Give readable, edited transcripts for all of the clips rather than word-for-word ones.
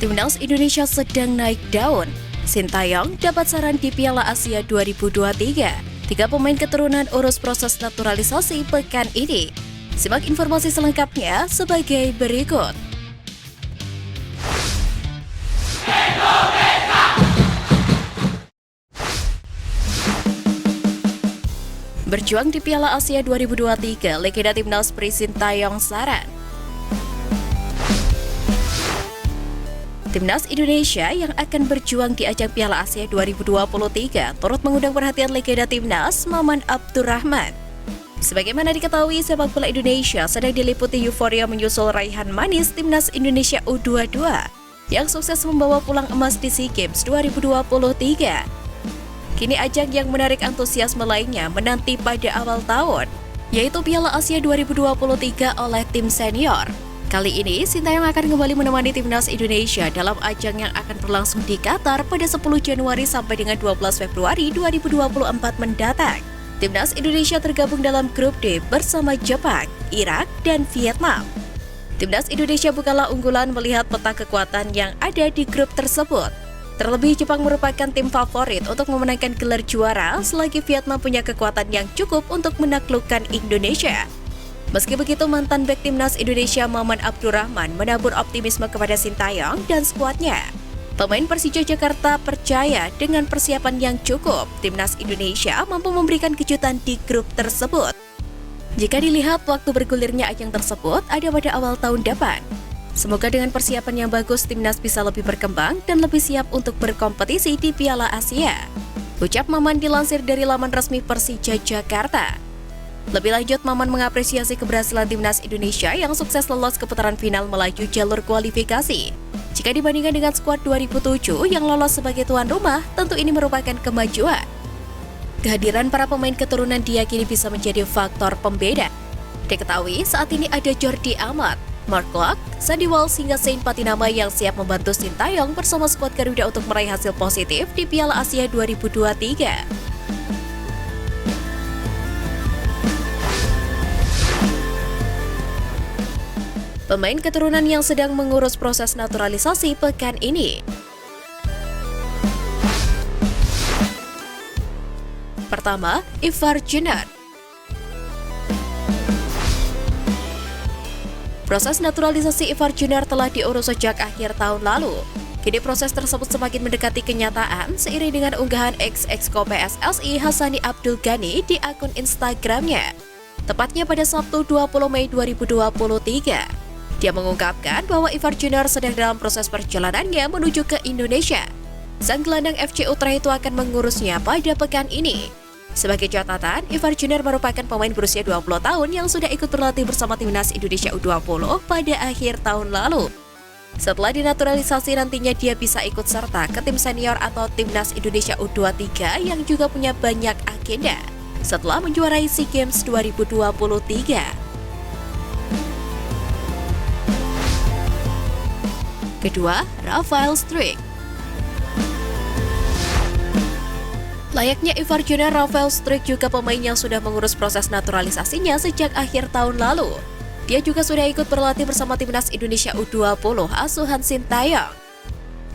Timnas Indonesia sedang naik daun. Sintayong dapat saran di Piala Asia 2023. 3 pemain keturunan urus proses naturalisasi pekan ini. Simak informasi selengkapnya sebagai berikut. Berjuang di Piala Asia 2023, legenda Timnas Sintayong saran. Timnas Indonesia yang akan berjuang di ajang Piala Asia 2023 turut mengundang perhatian legenda Timnas Maman Abdurrahman. Sebagaimana diketahui, sepak bola Indonesia sedang diliputi euforia menyusul raihan manis Timnas Indonesia U22 yang sukses membawa pulang emas di SEA Games 2023. Kini ajang yang menarik antusiasme lainnya menanti pada awal tahun, yaitu Piala Asia 2023 oleh tim senior. Kali ini, Sintayong akan kembali menemani Timnas Indonesia dalam ajang yang akan berlangsung di Qatar pada 10 Januari sampai dengan 12 Februari 2024 mendatang. Timnas Indonesia tergabung dalam grup D bersama Jepang, Irak, dan Vietnam. Timnas Indonesia bukanlah unggulan melihat peta kekuatan yang ada di grup tersebut. Terlebih Jepang merupakan tim favorit untuk memenangkan gelar juara selagi Vietnam punya kekuatan yang cukup untuk menaklukkan Indonesia. Meski begitu, mantan bek Timnas Indonesia Maman Abdurrahman menabur optimisme kepada Sintayong dan skuadnya. Pemain Persija Jakarta percaya dengan persiapan yang cukup, Timnas Indonesia mampu memberikan kejutan di grup tersebut. Jika dilihat waktu bergulirnya ajang tersebut ada pada awal tahun depan. Semoga dengan persiapan yang bagus, Timnas bisa lebih berkembang dan lebih siap untuk berkompetisi di Piala Asia. Ucap Maman dilansir dari laman resmi Persija Jakarta. Lebih lanjut, Maman mengapresiasi keberhasilan Timnas Indonesia yang sukses lolos ke putaran final melaju jalur kualifikasi. Jika dibandingkan dengan skuad 2007 yang lolos sebagai tuan rumah, tentu ini merupakan kemajuan. Kehadiran para pemain keturunan diyakini bisa menjadi faktor pembeda. Diketahui saat ini ada Jordi Amat, Mark Klok, Sandy Walsh hingga Saint Patinama yang siap membantu Sintayong bersama skuad Garuda untuk meraih hasil positif di Piala Asia 2023. Pemain keturunan yang sedang mengurus proses naturalisasi pekan ini. Pertama, Ivar Jenner. Proses naturalisasi Ivar Jenner telah diurus sejak akhir tahun lalu. Kini proses tersebut semakin mendekati kenyataan seiring dengan unggahan ex-exco PSSI Hassani Abdul Ghani di akun Instagramnya. Tepatnya pada Sabtu 20 Mei 2023. Dia mengungkapkan bahwa Ivar Jenner sedang dalam proses perjalanannya menuju ke Indonesia. Sang gelandang FC Utrecht itu akan mengurusnya pada pekan ini. Sebagai catatan, Ivar Jenner merupakan pemain berusia 20 tahun yang sudah ikut berlatih bersama Timnas Indonesia U20 pada akhir tahun lalu. Setelah dinaturalisasi, nantinya dia bisa ikut serta ke tim senior atau Timnas Indonesia U23 yang juga punya banyak agenda setelah menjuarai SEA Games 2023. Kedua, Rafael Struijk. Layaknya Ivar Jenner, Rafael Struijk juga pemain yang sudah mengurus proses naturalisasinya sejak akhir tahun lalu. Dia juga sudah ikut berlatih bersama Timnas Indonesia U20 asuhan Sintayong.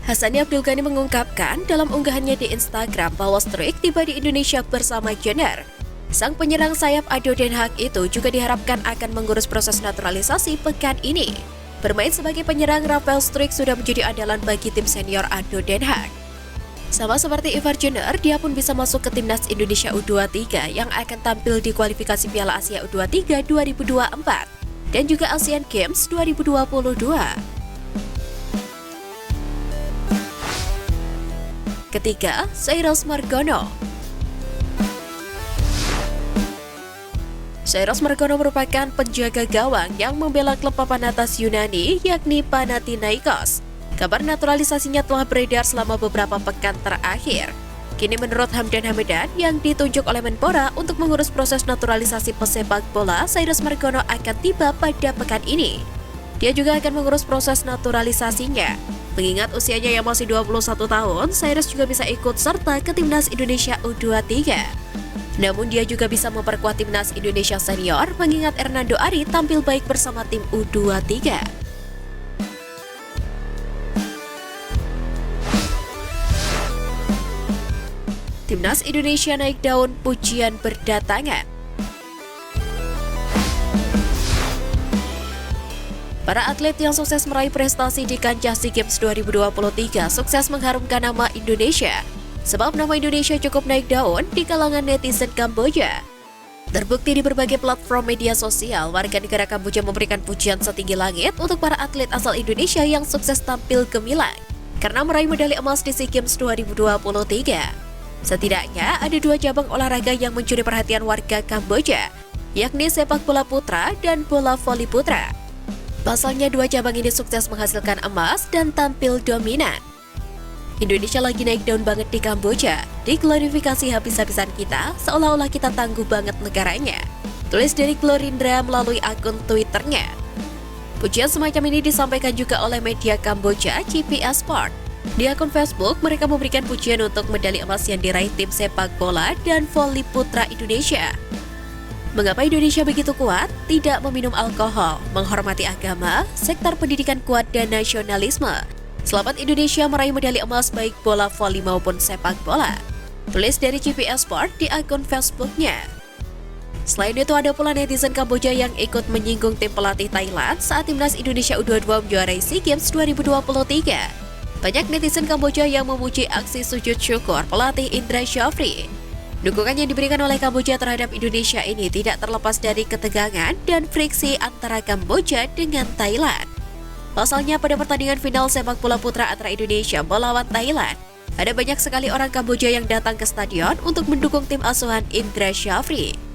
Hassani Abdul Ghani mengungkapkan dalam unggahannya di Instagram bahwa Struijk tiba di Indonesia bersama Jenner. Sang penyerang sayap ADO Den Haag itu juga diharapkan akan mengurus proses naturalisasi pekan ini. Bermain sebagai penyerang, Rafael Struijk sudah menjadi andalan bagi tim senior ADO Den Haag. Sama seperti Ivar Jenner, dia pun bisa masuk ke Timnas Indonesia U23 yang akan tampil di kualifikasi Piala Asia U23 2024 dan juga Asian Games 2022. Ketiga, Cyrus Margono. Cyrus Margono merupakan penjaga gawang yang membela klub papan atas Yunani yakni Panathinaikos. Kabar naturalisasinya telah beredar selama beberapa pekan terakhir. Kini menurut Hamdan Hamidan yang ditunjuk oleh Menpora untuk mengurus proses naturalisasi pesepak bola, Cyrus Margono akan tiba pada pekan ini. Dia juga akan mengurus proses naturalisasinya. Mengingat usianya yang masih 21 tahun, Cyrus juga bisa ikut serta ke Timnas Indonesia U23. Namun dia juga bisa memperkuat Timnas Indonesia senior mengingat Hernando Ari tampil baik bersama tim U23. Timnas Indonesia naik daun, pujian berdatangan. Para atlet yang sukses meraih prestasi di kancah SEA Games 2023 sukses mengharumkan nama Indonesia. Sebab nama Indonesia cukup naik daun di kalangan netizen Kamboja. Terbukti di berbagai platform media sosial, warga negara Kamboja memberikan pujian setinggi langit untuk para atlet asal Indonesia yang sukses tampil gemilang karena meraih medali emas di SEA Games 2023. Setidaknya ada 2 cabang olahraga yang mencuri perhatian warga Kamboja, yakni sepak bola putra dan bola voli putra. Pasalnya 2 cabang ini sukses menghasilkan emas dan tampil dominan. Indonesia lagi naik daun banget di Kamboja. Di glorifikasi habis-habisan kita, seolah-olah kita tangguh banget negaranya. Tulis dari Glorindra melalui akun Twitternya. Pujian semacam ini disampaikan juga oleh media Kamboja, GPS Sport. Di akun Facebook, mereka memberikan pujian untuk medali emas yang diraih tim sepak bola dan voli putra Indonesia. Mengapa Indonesia begitu kuat? Tidak meminum alkohol, menghormati agama, sektor pendidikan kuat dan nasionalisme. Selamat Indonesia meraih medali emas baik bola voli maupun sepak bola. Tulis dari GPS Sport di akun Facebooknya. Selain itu ada pula netizen Kamboja yang ikut menyinggung tim pelatih Thailand saat timnas Indonesia U22 menjuarai SEA Games 2023. Banyak netizen Kamboja yang memuji aksi sujud syukur pelatih Indra Syafri. Dukungan yang diberikan oleh Kamboja terhadap Indonesia ini tidak terlepas dari ketegangan dan friksi antara Kamboja dengan Thailand. Pasalnya pada pertandingan final sepak bola putra antara Indonesia melawan Thailand, ada banyak sekali orang Kamboja yang datang ke stadion untuk mendukung tim asuhan Indra Syafri.